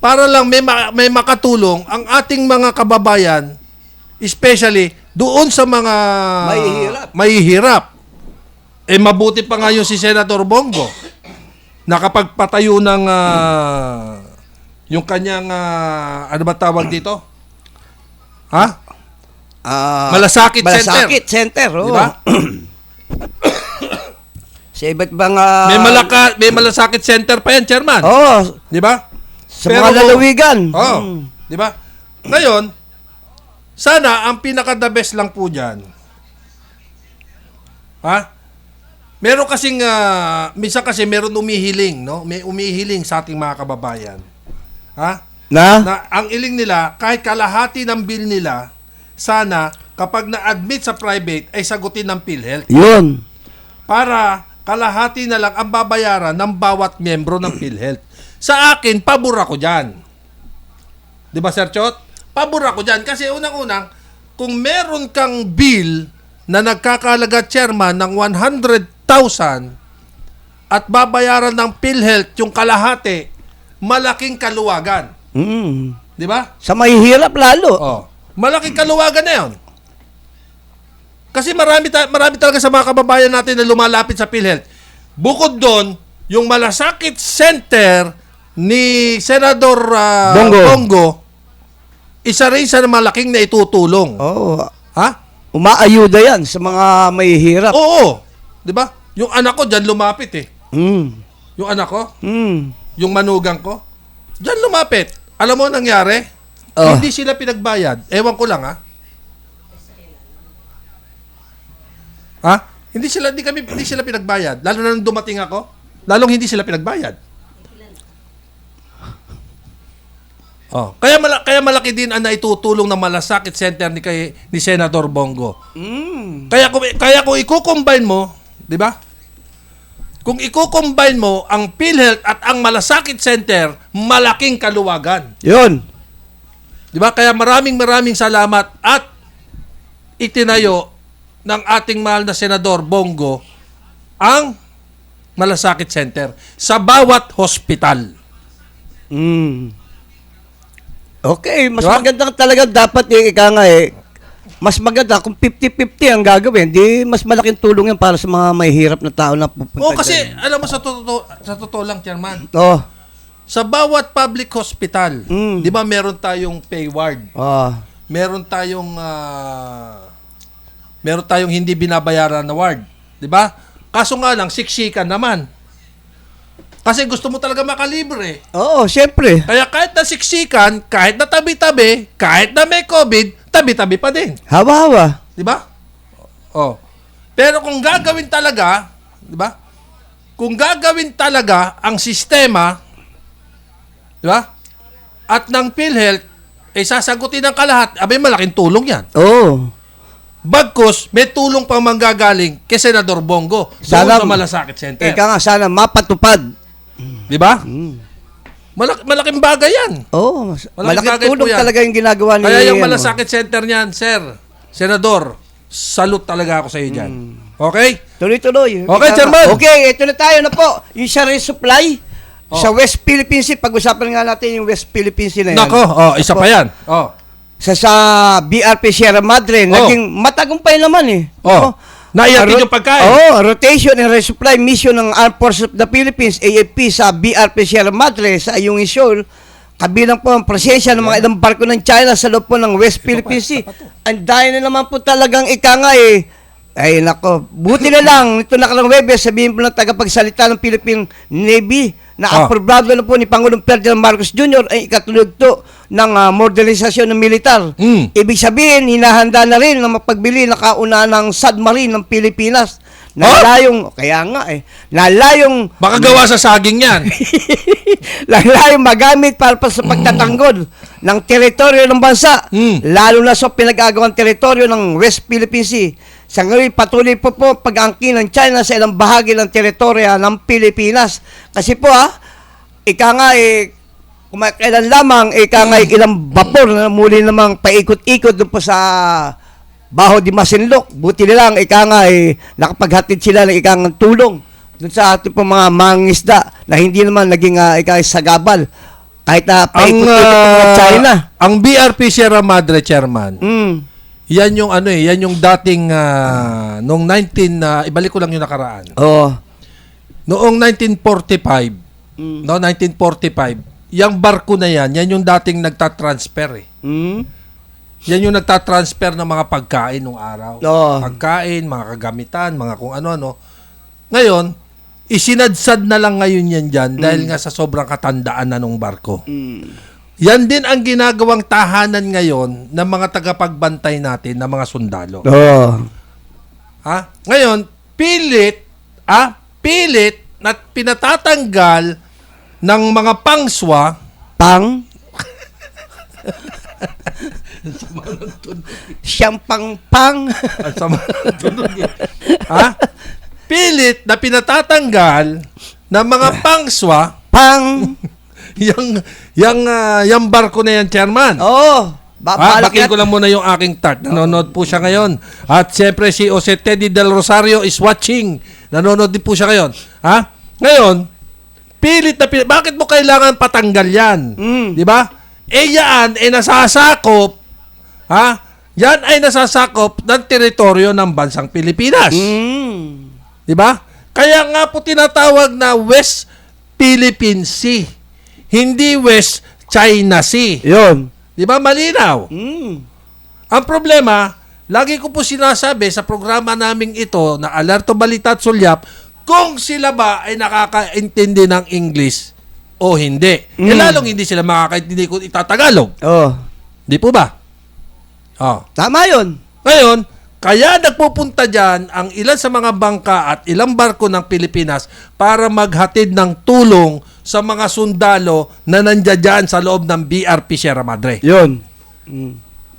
para lang may makatulong ang ating mga kababayan, especially doon sa mga mahihirap. Mabuti pa nga yung si Senator Bongo nakapagpatayo ng yung kanyang ano ba tawag dito? Ha? Malasakit Center. Malasakit Center, oh. Di ba? Sa iba't bang... May malasakit center pa yan, Chairman. Oh. Di ba? Sa mga lalawigan. Oh. Di ba? Ngayon, sana ang pinaka-the best lang po dyan. Ha? Meron kasing, minsan kasi meron umihiling, no? May umihiling sa ating mga kababayan. Ha? Na ang iling nila, kahit kalahati ng bill nila, sana kapag na-admit sa private, ay sagutin ng PhilHealth. Yun. Para kalahati na lang ang babayaran ng bawat miyembro ng PhilHealth. Sa akin, pabor ako dyan. Di ba, Sir Chot? Pabor ako dyan. Kasi unang-unang, kung meron kang bill na nagkakalaga, Chairman, ng 100,000 at babayaran ng PhilHealth yung kalahati, malaking kaluwagan. Di ba? Sa mahihirap lalo. Oh. Malaking kaluwagan na yun. Kasi marami talaga sa mga kababayan natin na lumalapit sa PhilHealth. Bukod doon, yung malasakit center ni Senador Bongo, isa rin sa malaking na itutulong. Oh. Ha? Umaayuda yan sa mga mahihirap. Oo. Di ba? Yung anak ko dyan lumapit eh. Yung anak ko, yung manugang ko, dyan lumapit. Alam mo nangyari? Hindi sila pinagbayad. Ewan ko lang ha. Ha? Hindi sila pinagbayad. Lalo na nung dumating ako, lalong hindi sila pinagbayad. Oh, kaya malaki din ang naitutulong ng malasakit center ni Senator Bongo. Kaya kung i-combine mo, 'di ba? Kung i-combine mo ang PhilHealth at ang malasakit center, malaking kaluwagan. 'Yun. 'Di ba? Kaya maraming salamat at itinayo ng ating mahal na Senador Bongo ang malasakit center sa bawat hospital. Okay, mas Diba? maganda talaga dapat mas maganda kung 50-50 ang gagawin. Di mas malaking tulong yan para sa mga mahihirap na tao na pupunta. Oo, kasi alam mo sa totoo lang, Chairman. Oh. Sa bawat public hospital, 'di ba meron tayong pay ward? Meron tayong hindi binabayaran na ward, 'di ba? Kaso nga lang siksikan naman. Kasi gusto mo talaga makalibre. Oo, syempre. Kaya kahit na siksikan, kahit na tabi-tabi, kahit na may COVID, tabi-tabi pa din. Hawa-hawa. 'Di ba? Oh. Pero kung gagawin talaga, 'di ba? Kung gagawin talaga ang sistema, 'di ba? At ng PhilHealth sasagutin ng kalahat, abay malaking tulong 'yan. Oo. Bagkus, may tulong pang manggagaling kay Senador Bongo sa malasakit center. Ika nga, sana mapatupad. Di ba? Malaking bagay yan. Oo. Malaking bagay tulong po yan. talaga yung ginagawa ni... Kaya yung malasakit center niyan, Sir, Senador, salute talaga ako sa iyo dyan. Okay? Tuloy-tuloy. Okay, Chairman. Okay, ito na tayo na po. Yung sa resupply, Sa West Philippine Sea, pag-usapan nga natin yung West Philippine Sea na yan. Nako, isa pa yan. Sa BRP Sierra Madre, naging matagumpay naman eh. Oh. Naihatid yung pagkain. Rotation and resupply mission ng Armed Forces of the Philippines, AFP, sa BRP Sierra Madre, sa Ayungin Shoal, kabilang po ang presensya ng mga ilang barko ng China sa loob po ng West Philippine Sea. Ang dahil na naman po talagang ika nga eh. Ay nako, buti na lang, ito nakalang Webes, sabihin po ng tagapagsalita ng Philippine Navy na aprobado na po ni Pangulong Ferdinand Marcos Jr. ay ikatulog to ng modernisasyon ng militar. Ibig sabihin, hinahanda na rin na mapagbili na kauna ng submarine ng Pilipinas. Nalayong, kaya nga eh, nalayong... Baka gawa sa saging yan. nalayong magamit para pa sa pagtatanggol ng teritoryo ng bansa, lalo na sa pinag-agawang teritoryo ng West Philippine Sea. Sa ngayon, patuloy po pag-angkin ng China sa ilang bahagi ng teritoryo ng Pilipinas. Kasi po ika nga kailan lamang, ika nga ilang vapor na muli namang paikot-ikot doon po sa Baho di Masinloc. Buti na lang, ika nga nakapaghatid sila ng ikang tulong doon sa ating po mga mangisda na hindi naman naging sagabal. Kahit na paikot-ikot ng China. Ang BRP Sierra Madre, Chairman, yan yung yan yung dating noong ibalik ko lang yung nakaraan. Noong 1945, 1945, yung barko na yan yung dating nagtatransfer Yan yung nagtatransfer ng mga pagkain nung araw. Pagkain, mga kagamitan, mga kung ano-ano. Ngayon, isinadsad na lang ngayon yan dyan dahil nga sa sobrang katandaan na nung barko. Yan din ang ginagawang tahanan ngayon ng mga tagapagbantay natin na mga sundalo. Ngayon, pilit na pinatatanggal ng mga pangswa. Siyang pang. Pilit na pinatatanggal ng mga pangswa. Yung barko na yan, Chairman. Bakin ko lang muna yung aking tart. Nanonood po siya ngayon. At siyempre si Jose Teddy Del Rosario is watching. Nanonood din po siya ngayon. Ngayon, pilit na pilit. Bakit mo kailangan patanggal yan? Di ba? Yan ay nasasakop. Yan ay nasasakop ng teritoryo ng bansang Pilipinas. Di ba? Kaya nga po tinatawag na West Philippine Sea. Hindi West China Sea. Yun. Di ba? Malinaw. Ang problema, lagi ko po sinasabi sa programa naming ito na Alerto Balita at Sulyap, kung sila ba ay nakakaintindi ng English o hindi. Lalong hindi sila makakaintindi kung itatagalog. Di po ba? Tama yun. Ngayon, kaya nagpupunta dyan ang ilan sa mga bangka at ilang barko ng Pilipinas para maghatid ng tulong sa mga sundalo na nandiyan dyan sa loob ng BRP Sierra Madre. Yun.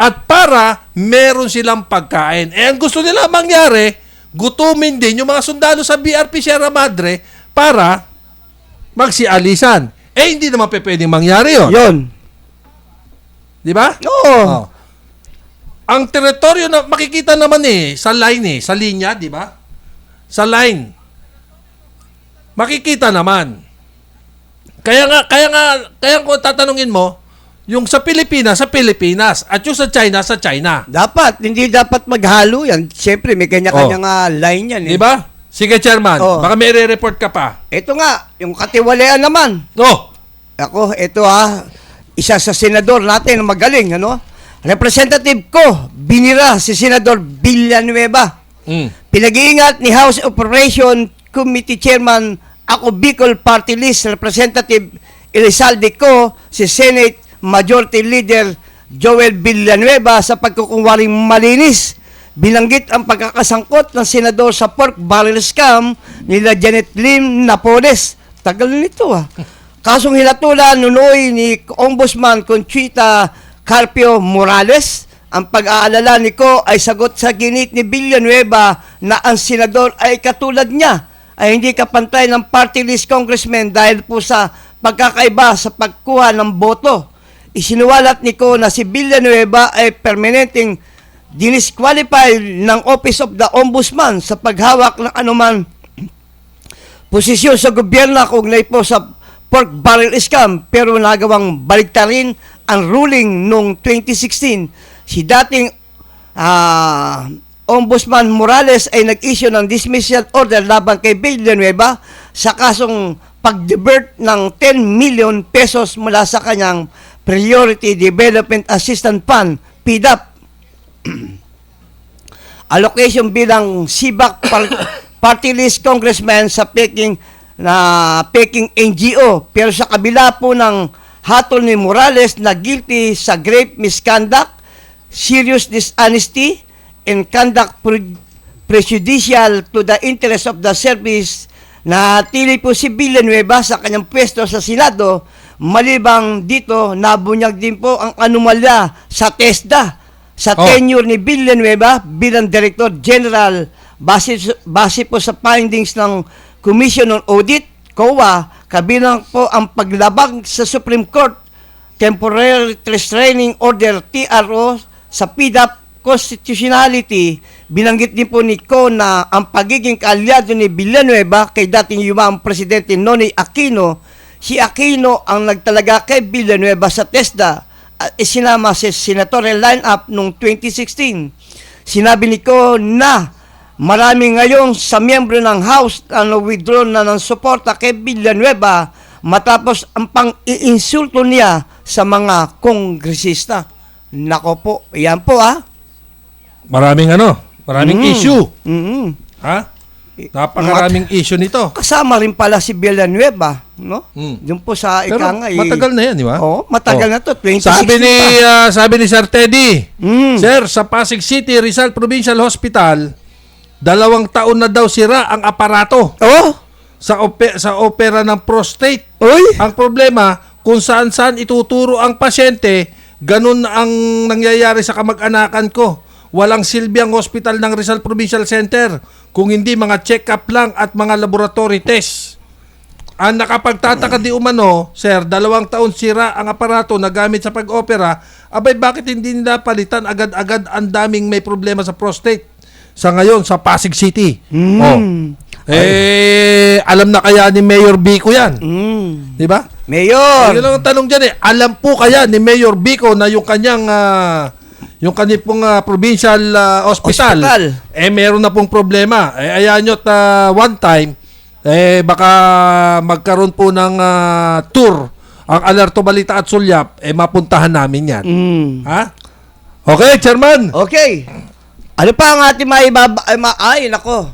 At para meron silang pagkain. Ang gusto nila mangyari, gutumin din yung mga sundalo sa BRP Sierra Madre para magsialisan. Hindi naman pwedeng mangyari yun. Yun. Di ba? Oo. Ang teritoryo na makikita naman sa line sa linya, di ba? Sa line. Makikita naman. Kaya kung tatanungin mo, yung sa Pilipinas at yung sa China. Hindi dapat maghalo yan. Siyempre, may kanya-kanyang line yan. Di ba? Sige, Chairman. Baka may re-report ka pa. Ito nga, yung katiwalian naman. Ako, ito isa sa senador natin na magaling, Representative ko, binira si Senador Villanueva. Pinag-iingat ni House Operation Committee Chairman ako Bicol Party List Representative Elizalde ko, si Senate Majority Leader Joel Villanueva sa pagkukunwaring malinis. Binanggit ang pagkakasangkot ng senador sa pork barrel scam nila Janet Lim Napoles. Tagal nito Kasong hinatulan nunoy ni Ombudsman Conchita Carpio Morales. Ang pag-aalala ni Ko ay sagot sa ginit ni Villanueva na ang senador ay katulad niya ay hindi kapantay ng party list congressman dahil po sa pagkakaiba sa pagkuha ng boto. Isinuwalat ni Ko na si Villanueva ay permanenteng dinisqualify ng Office of the Ombudsman sa paghawak ng anuman posisyon sa gobyerno kaugnay po sa pork barrel scam pero nagawang baliktarin ang ruling noong 2016. Si dating Ombudsman Morales ay nag-issue ng dismissal order laban kay Villanueva sa kasong pag-divert ng 10 million pesos mula sa kanyang Priority Development Assistance Fund, PDAP. Allocation bilang SIBAC party list congressman sa Peking NGO. Pero sa kabila po ng hatol ni Morales na guilty sa grave misconduct, serious dishonesty, and conduct prejudicial to the interest of the service, na tili po si Villanueva sa kanyang pwesto sa Senado. Malibang dito, nabunyag din po ang anomalya sa TESDA sa tenure ni Villanueva bilang Director General base po sa findings ng Commission on Audit, COA, kabilang po ang paglabag sa Supreme Court Temporary Restraining Order, TRO, sa PDAP constitutionality. Binanggit din po ni Co na ang pagiging kaalyado ni Villanueva kay dating Yumang Presidente Nonoy Aquino, si Aquino ang nagtalaga kay Villanueva sa TESDA at isinama sa senatorial lineup noong 2016. Sinabi ni Co na marami ngayon sa miyembro ng House na withdraw na ng suporta kay Villanueva matapos ang pang-iinsulto niya sa mga kongresista. Nako po, yan po Maraming issue. Mm-hmm. Ha? Napakaraming issue nito. Kasama rin pala si Villanueva, no? Yung po sa Pero ikangay. matagal na yan, di ba? Oo, matagal na to. 2016 Sabi ni Sir Teddy, Mm. Sir, sa Pasig City, Rizal Provincial Hospital, 2 taon na daw sira ang aparato Oh, sa opera ng prostate. oy. Ang problema, kung saan-saan ituturo ang pasyente, ganun ang nangyayari sa kamag-anakan ko. Walang silbi ang hospital ng Rizal Provincial Center, kung hindi mga check-up lang at mga laboratory test. Ang nakapagtataka di umano, Sir, 2 taon sira ang aparato na gamit sa pag-opera, abay bakit hindi nila palitan agad-agad ang daming may problema sa prostate? Sa ngayon, sa Pasig City. Alam na kaya ni Mayor Bico yan? Di ba? Mayor. Yun lang ang tanong dyan Alam po kaya ni Mayor Bico na yung kanyang pong provincial hospital, meron na pong problema. Ayan nyo one time, baka magkaroon po ng tour ang Alerto Balita at Sulyap, mapuntahan namin yan. Ha? Okay, Chairman. Okay. Ano pa ang ating ay, nako.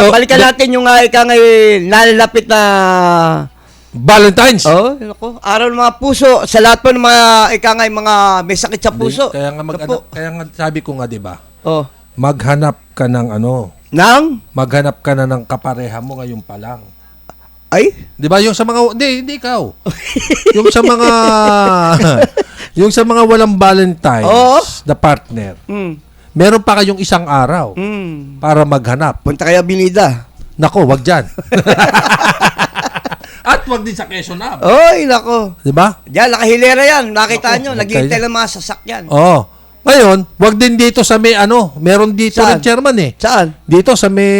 Balikan natin yung nalalapit na Valentine's. Oh, nako. Araw ng mga puso sa lahat po ng mga mga may sakit sa puso. Kaya nga sabi ko nga, 'di ba? Oh. Maghanap ka ng maghanap ka na ng kapareha mo ngayon pa lang. Ay? 'Di ba yung sa mga hindi ikaw. yung sa mga walang Valentine's, the partner. Meron pa kayong 1 araw para maghanap. Punta kayo Binida. Nako, wag diyan. At wag din sa Quezon Ave. Oy, nako. 'Di ba? Diyan, nakahilera yan. Nakita nyo, wag naghihintay kayo. ng mga sasakyan. Oo. Ngayon, wag din dito sa may meron dito Saan? rin chairman Saan? Dito sa may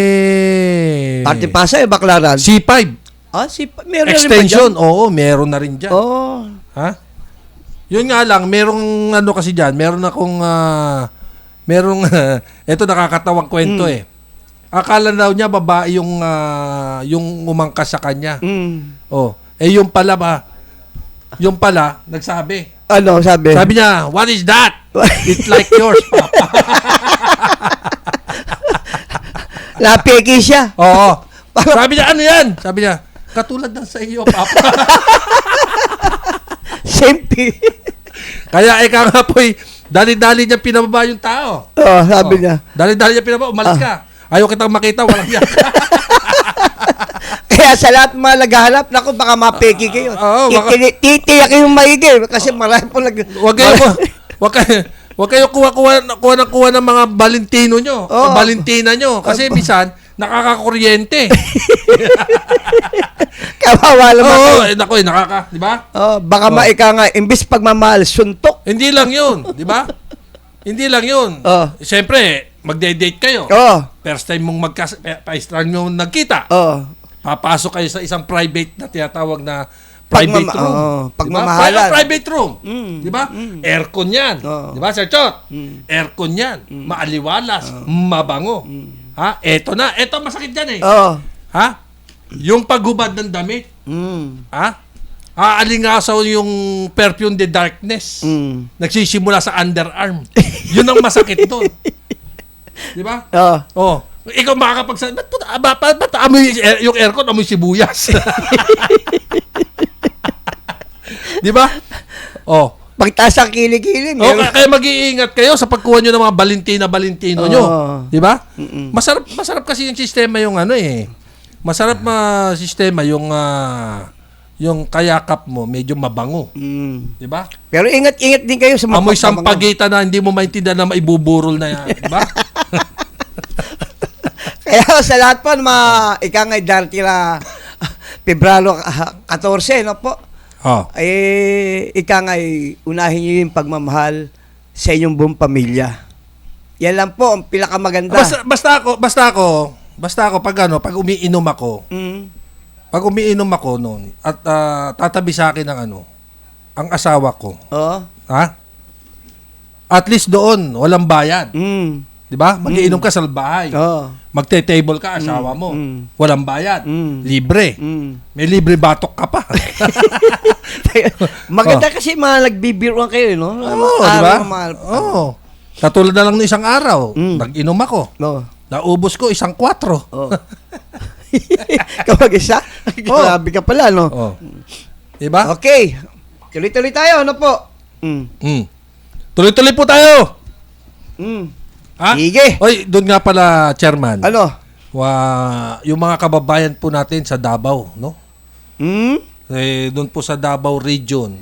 Ate Pasay, Baklaran. C5 meron extension. rin ba Oo, meron na rin diyan. dyan? Oh. Ha? Yun nga lang, merong kasi diyan, meron akong eto nakakatawang kwento Akala daw niya babae yung umangkas sa kanya. Oh, yung pala nagsabi. Ano sabi? Sabi niya, "What is that?" "It's like yours, Papa." Napiki siya. Oo. Sabi niya, "Ano 'yan?" Sabi niya, "Katulad ng sa iyo, Papa." Same thing. Kaya ika nga po'y dali-dali niya pinababa yung tao. Oh, sabi niya. Dali-dali niya pinababa, umalis ka. Ayaw kitang makita, walang yan. Kaya sa lahat mga naghahanap, naku, baka mapeki kayo. Titiyak yung maigi kasi marami po Wag kayo kuha ng mga Valentino nyo. O Valentina nyo. Kasi minsan, nakakakuryente. Kawawa naman kayo. Di ba? Baka imbis pagmamahal, suntok. Hindi lang yun, di ba? Hindi lang yun. Siyempre, magde-date kayo. First time mong nagkita. Papasok kayo sa isang private na tinatawag na Private Pagmama- room. oo, Diba? pagmamahalan. Private room. Mm. Di ba? Aircon yan. Oo. Di ba, Sir Chot? Mm. Aircon yan. Maaliwalas. Mabango. Ha? Eto na. Eto masakit yan eh. Oo. Ha? Yung paghubad ng damit. Mm. Ha? Aalingasaw yung perfume the darkness. Mm. Nagsisimula sa underarm. Yun ang masakit doon. Di ba? Oo. Oh. Ikaw makakapagsabi, ba't amoy yung aircon, amoy sibuyas? Di ba? Oh. Pagtaas ang kilikili, Oh, kaya mag-iingat kayo sa pagkuha nyo ng mga Valentino nyo. Oo. Di ba? Mm-mm. Masarap kasi yung sistema yung ano eh. Masarap sistema yung kayakap mo, medyo mabango. Mm. Di ba? Pero ingat-ingat din kayo sa mga Amoy pagbabango. sampagita na hindi mo maintindihan na maibuburol na yan. Di ba? Kaya sa lahat po, ika nga darating na Pebrero 14, no po? Oh. Ika nga unahin niyo yung pagmamahal sa inyong buong pamilya. Yan lang po ang pinakamaganda. Basta ako pag umiinom ako, Mm. pag umiinom ako noon at tatabi sa akin ang asawa ko, Oo. ha? At least doon walang bayad, Mm. 'di ba? Mag-iinom ka sa bahay. Oo. Magte-table ka asawa mo. Walang bayad, libre. Mm. May libre batok ka pa. Maganda kasi mga nagbibiruan kayo, no? Oo, 'di ba? Oo. Katulad na lang ng isang araw, nag-inom ako. No. Naubos ko 1 4. Oo. Kapag isa? Grabe ka pala, no? Oh. 'Di ba? Okay. Tuloy-tuloy tayo, ano po? Mm. Tuloy-tuloy po tayo. Mm. Ha? Sige. Oy, doon nga pala, Chairman. Ano? Yung mga kababayan po natin sa Davao, no? Mm? Doon po sa Davao region,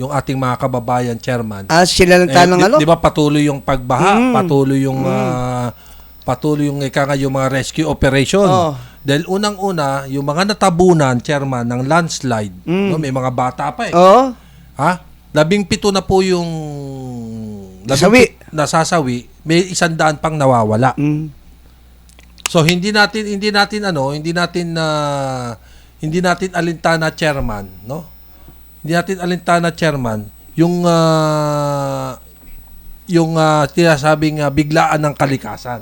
yung ating mga kababayan, Chairman. Sila lang tanong ano? Di ba patuloy yung pagbaha, patuloy yung yung mga rescue operation. Oh. Dahil unang-una, yung mga natabunan, Chairman, ng landslide, no? May mga bata pa eh. Oo. Ha? 17 na po yung nasasawi, may 100 pang nawawala. Mm. So hindi natin alintana, Chairman, no? Hindi natin alintana, Chairman, yung sinasabing biglaan ng kalikasan.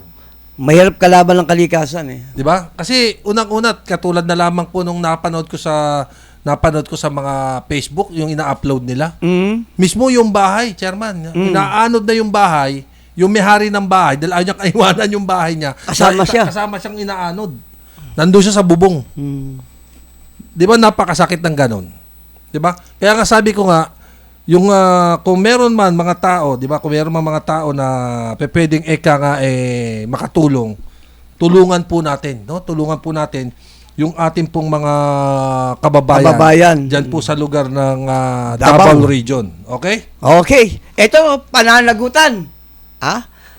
Mahirap kalaban ng kalikasan eh. 'Di ba? Kasi unang-una, katulad na lamang po nung napanood ko sa mga Facebook, yung ina-upload nila. Mm. Mismo yung bahay, Chairman, inaanod na yung bahay, yung may-hari ng bahay, dahil ayaw niya kaiwanan yung bahay niya. Kasama siya. Kasama siyang inaanod. Nandun siya sa bubong. Mm. Di ba napakasakit ng ganon? Di ba? Kaya nga sabi ko nga, yung kung meron man mga tao, di ba? Kung meron man mga tao na pwedeng makatulong, tulungan po natin, no? Tulungan po natin yung ating pong mga kababayan diyan po sa lugar ng Davao region. Okay? Okay. Ito, pananagutan.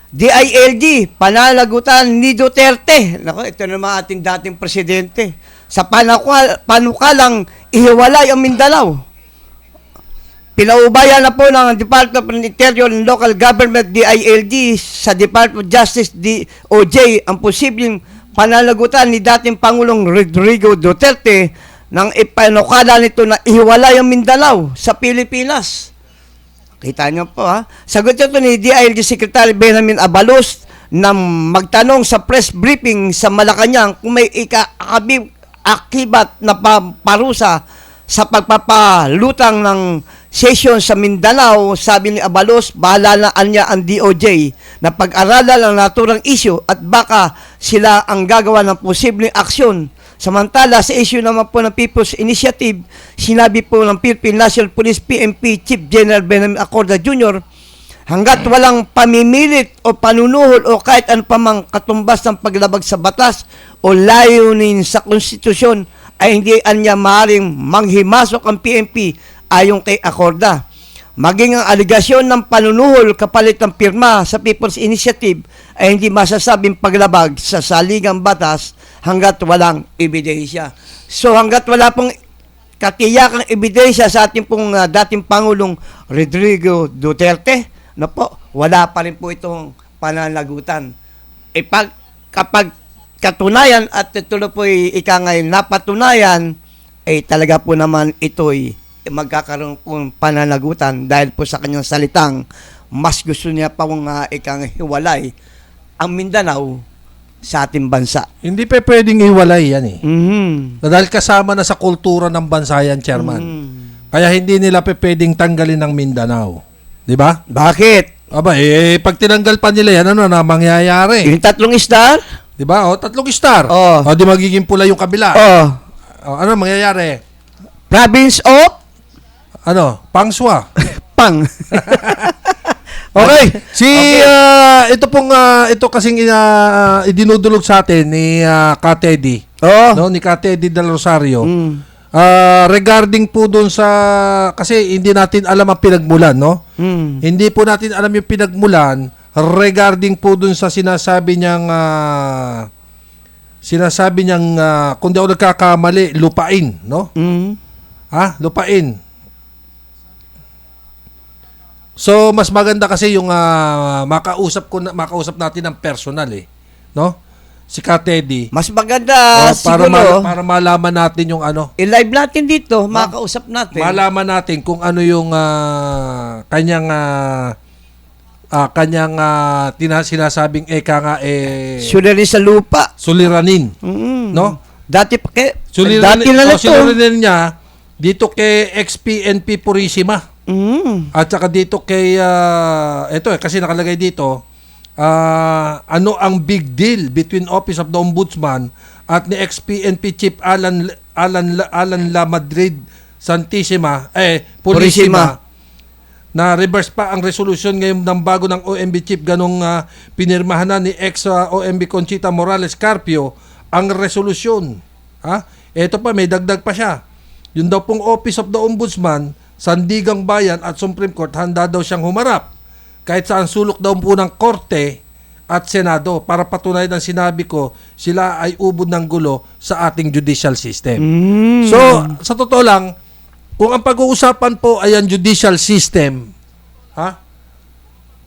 DILG, pananagutan ni Duterte. Nako, ito naman ating dating presidente. Sa panukalang ihiwalay ang Mindanao. Pinaubayan na po ng Department of Interior and Local Government, DILG, sa Department of Justice, DOJ, ang posibleng pananagutan ni dating Pangulong Rodrigo Duterte nang ipanukala nito na ihiwalay ang Mindanao sa Pilipinas. Kita niyo po Sagot ito ni DILG Secretary Benjamin Abalos na magtanong sa press briefing sa Malacanang kung may akibat na parusa sa pagpapalutang ng session sa Mindanao. Sabi ni Abalos, bahala na niya ang DOJ na pag-aralan ang naturang issue at baka sila ang gagawa ng posibleng aksyon. Samantala, sa issue naman po ng People's Initiative, sinabi po ng Philippine National Police PNP Chief General Benjamin Acorda Jr., hanggat walang pamimilit o panunuhol o kahit ano pa mang katumbas ng paglabag sa batas o layunin sa konstitusyon, ay hindi anya maaaring manghimasok ang PNP ayon kay Acorda. Maging ang aligasyon ng panunuhol kapalit ng pirma sa People's Initiative ay hindi masasabing paglabag sa saligang batas hanggat walang ebidensya. So hanggat wala pong katiyakang ebidensya sa ating pong dating Pangulong Rodrigo Duterte, wala pa rin po itong pananagutan. Kapag katunayan at ito po napatunayan talaga po naman ito'y magkakaroon po ng pananagutan dahil po sa kanyang salitang mas gusto niya pa ikang hiwalay ang Mindanao sa ating bansa. Hindi pa pwedeng iwalay yan eh. Mhm. Dahil kasama na sa kultura ng bansa yan, Chairman. Kaya hindi nila pa pwedeng tanggalin ng Mindanao. Di ba? Bakit? Aba, pag tinanggal pa nila yan, ano na mangyayari? Yung 3 star? Di ba? O, 3 star. Oh. O, di magiging pula yung kabila. Oh. O, ano mangyayari? Province of Ano? Pangswa. Pang. Okay. Ito kasing idinudulog sa atin ni Ka Teddy. Oh. No, ni Ka Teddy Del Rosario. Mm. Regarding po doon sa kasi hindi natin alam ang pinagmulan, no? Mm. Hindi po natin alam yung pinagmulan regarding po doon sa sinasabi niyang kung di ako nagkakamali, lupain, no? Mm. Lupain. So mas maganda kasi yung makausap natin ng personal no? Si Ka Teddy. Mas maganda siguro para malaman natin yung ano. i-live natin dito, makausap natin. Malaman natin kung ano yung kanyang sinasabing Suliranin sa lupa. suliranin, Mm. no? Dati pa Suliranin, dati na nito. suliranin niya dito kay XPNP Purisima. Mm. At saka dito kay kasi nakalagay dito ano ang big deal between Office of the Ombudsman at ni XPNP Chief Alan La Madrid Santissima Purisima na reverse pa ang resolution ngayon ng bago ng OMB Chief ganong pinirmahan na ni ex-OMB Conchita Morales Carpio ang resolusyon. Ito pa, may dagdag pa siya. Yun daw pong Office of the Ombudsman, Sandigang Bayan at Supreme Court, handa daw siyang humarap kahit saan sulok daw po ng Korte at Senado para patunayan ang sinabi ko, sila ay ubod ng gulo sa ating judicial system. So, sa totoo lang, kung ang pag-uusapan po ay ang judicial system,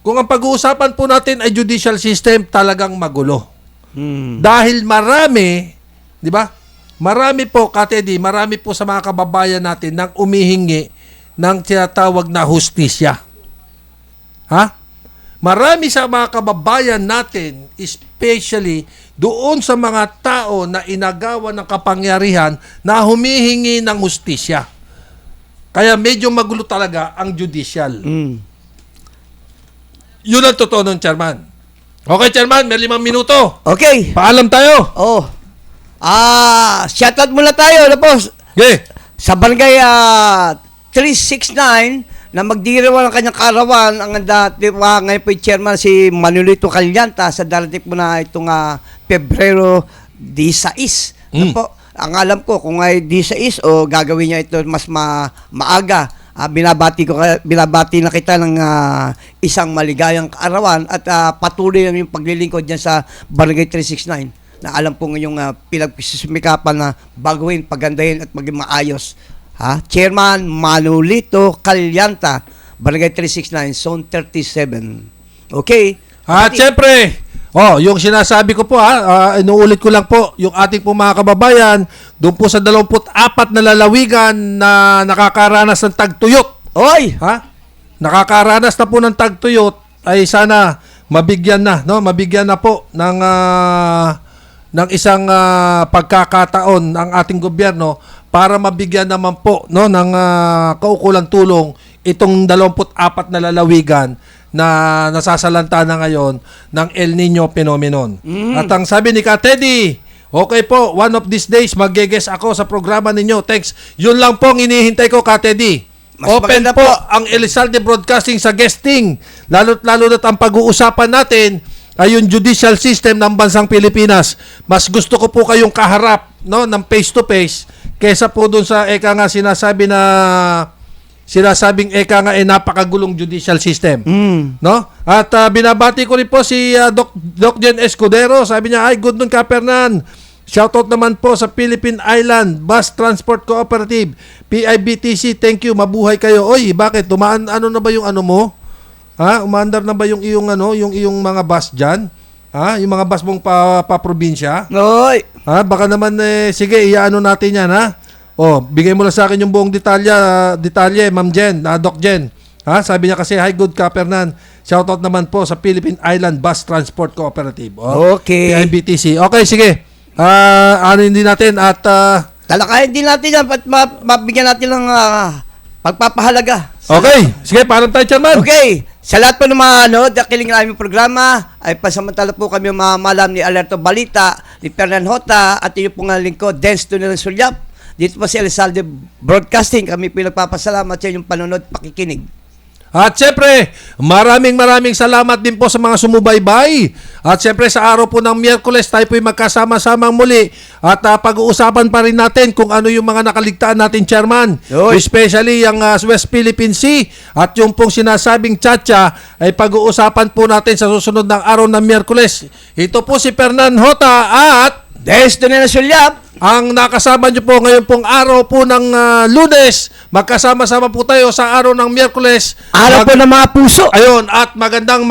kung ang pag-uusapan po natin ay judicial system, talagang magulo. Dahil marami, di ba? Marami po, Ka Teddy, marami po sa mga kababayan natin nang umihingi ng tinatawag na hustisya. Marami sa mga kababayan natin, especially doon sa mga tao na inagawan ng kapangyarihan na humihingi ng hustisya. Kaya medyo magulo talaga ang judicial. Yun ang totoo nun, Chairman. Okay, Chairman, may 5 minuto. Okay. Paalam tayo. Oh. Shoutout muna tayo, Lapos. Okay. Sa barangay 369 na magdiriwang ng kanyang karawan ang ngayon po yung chairman si Manolito Calyanta sa darating po na itong Pebrero 16. Po, ang alam ko kung ay 16 o gagawin niya ito mas maaga. Binabati na kita ng isang maligayang kaarawan at patuloy na yung paglilingkod dyan sa barangay 369 na alam po ngayong pinagsusumikapan na baguhin, pagandahin at maging maayos. Chairman Manolito Calyanta, Barangay 369, Zone 37. Okay? At syempre, yung sinasabi ko po inuulit ko lang po, yung ating po mga kababayan, doon po sa 24 na lalawigan na nakakaranas ng tagtuyot. Oy! Nakakaranas na po ng tagtuyot, ay sana mabigyan na po ng isang pagkakataon ang ating gobyerno para mabigyan naman po ng kaukulang tulong itong 24 na lalawigan na nasasalanta na ngayon ng El Nino phenomenon. At ang sabi ni Ka Teddy, okay po, one of these days mag-guest ako sa programa ninyo. Thanks. Yun lang po ang inihintay ko, Ka Teddy. Mas Open maganda po po ang Elizalde Broadcasting sa guesting. Lalo na ang pag-uusapan natin ay yung judicial system ng bansang Pilipinas. Mas gusto ko po kayong kaharap ng face to face kaysa po doon sa sinasabing napakagulong judicial system. No? At binabati ko rin po si Doc Jen Escudero. Sabi niya, ay good nun ka, Fernan. Shoutout naman po sa Philippine Island Bus Transport Cooperative, PIBTC. Thank you, mabuhay kayo. Oy, bakit? Na ba yung mo? Umaandar na ba yung iyong mga bus diyan? Yung mga bus mong pa-probinsya? Oy! Baka naman sige, iyaano natin 'yan, Oh, bigay mo lang sa akin yung buong detalye, Ma'am Jen, Doc Jen. Ha? Sabi niya kasi, hi, good ka, Fernan. Shoutout naman po sa Philippine Island Bus Transport Cooperative. Oh, Okay. PIBTC. Okay, sige. Ano hindi natin at Talakayin din natin yan at mabigyan natin ng pagpapahalaga. okay. Sige, parang tayo, Chairman. Okay. Sa lahat po ng mga nakikinig ng aming programa, ay pasamantala po kami mamalam ni Alerto Balita, ni Fernan Hota, at iyo po nga lingkod, Dance to Nilang Sulyap. Dito po si Elizalde Broadcasting. Kami po nagpapasalamat sa inyong panonood, pakikinig. At syempre, maraming salamat din po sa mga sumubaybay. At syempre sa araw po ng Miyerkules, tayo po ay magkasama-samang muli. At pag-uusapan pa rin natin kung ano yung mga nakaligtaan natin, Chairman. Yoy. Especially yung West Philippine Sea. At yung pong sinasabing Chacha ay pag-uusapan po natin sa susunod ng araw ng Miyerkules. Ito po si Fernan Hota at Dance to Nilang Sulyap. ang nakasama nyo po ngayon pong araw po ng Lunes. Magkasama-sama po tayo sa araw ng Miyerkules. Araw po ng mga puso. Ayun, at magandang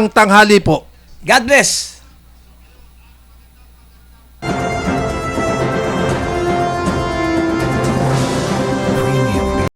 tanghali po. God bless.